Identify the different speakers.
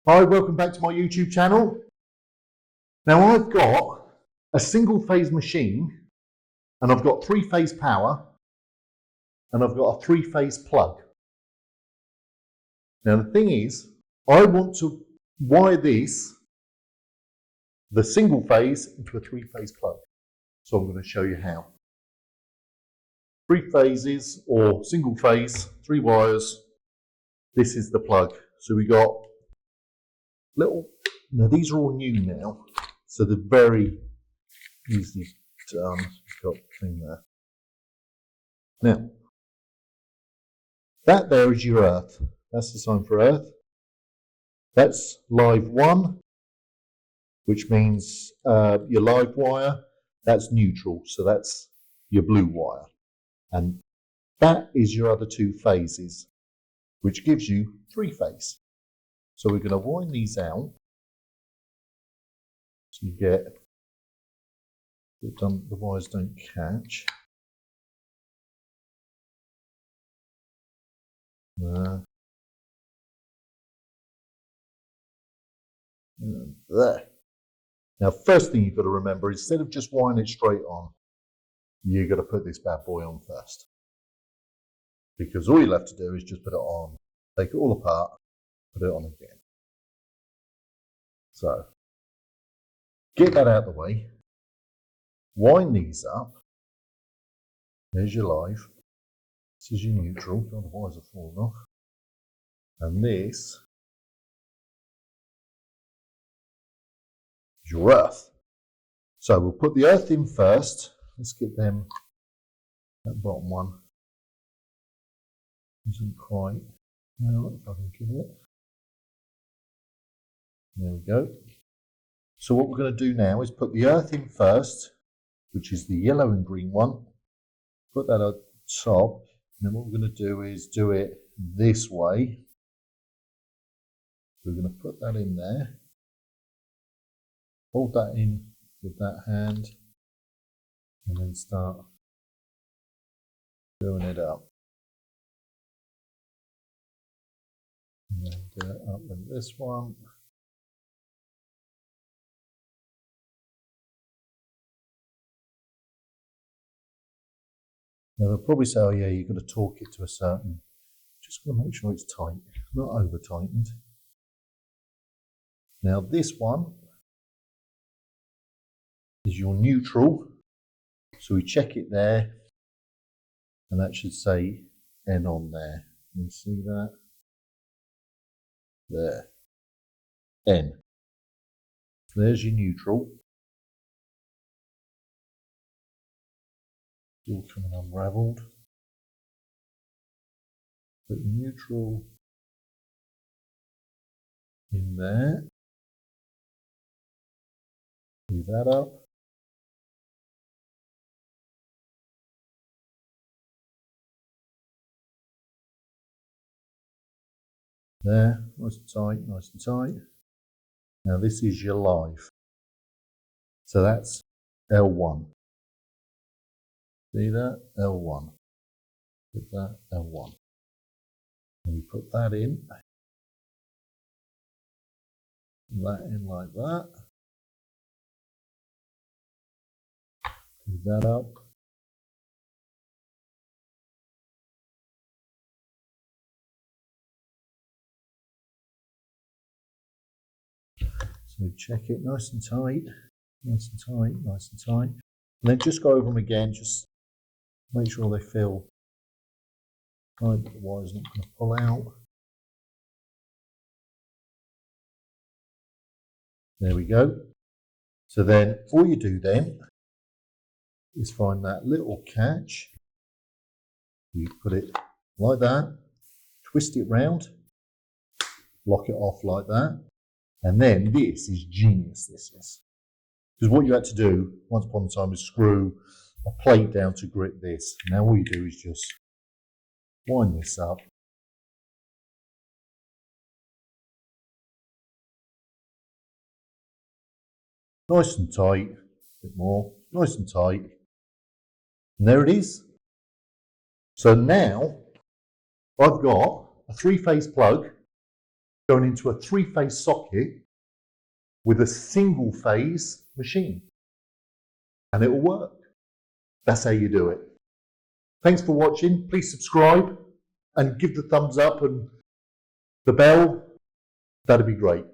Speaker 1: Hi, welcome back to my YouTube channel. Now I've got a single phase machine and I've got 3-phase power and I've got a 3-phase plug. Now the thing is, I want to wire the single phase into a 3-phase plug. So I'm going to show you how. 3 phases or single phase, 3 wires. This is the plug. So we got now these are all new now, so they're very easy done. Got the thing there. Now, that there is your earth. That's the sign for earth. That's live 1, which means your live wire. That's neutral, so that's your blue wire. And that is your other 2 phases, which gives you 3-phase. So we're going to wind these out. So you get, the wires don't catch. There. Now, first thing you've got to remember, instead of just wiring it straight on, you've got to put this bad boy on first. Because all you'll have to do is just put it on, take it all apart, put it on again. So, get that out of the way, wind these up. There's your live, this is your neutral, the wires are falling off, and this is your earth. So we'll put the earth in first. Let's get them, that bottom one isn't quite, no, if I can get it. There we go. So what we're going to do now is put the earth in first, which is the yellow and green one. Put that on top. And then what we're going to do is do it this way. We're going to put that in there. Hold that in with that hand. And then start doing it up. And then do it up like this one. Now they'll probably say, oh yeah, you've got to torque it to a certain, just got to make sure it's tight, not over tightened. Now this one is your neutral, so we check it there, and that should say N on there. Can you see that? There, N. So there's your neutral. It's all coming unravelled. Put your neutral in there. Do that up. There, nice and tight, nice and tight. Now this is your live. So that's L1. See that? L1. Put that L1. And we put that in. That in like that. Do that up. So check it nice and tight, nice and tight, nice and tight. And then just go over them again, just make sure they feel tight, but the wire's not going to pull out. There we go. So then all you do then is find that little catch. You put it like that, twist it round, lock it off like that. And then this is genius, this is. Because what you had to do once upon a time is screw a plate down to grip this. Now all you do is just wind this up. Nice and tight, a bit more, nice and tight. And there it is. So now I've got a 3-phase plug going into a 3-phase socket with a single phase machine. And it will work. That's how you do it. Thanks for watching. Please subscribe and give the thumbs up and the bell. That'd be great.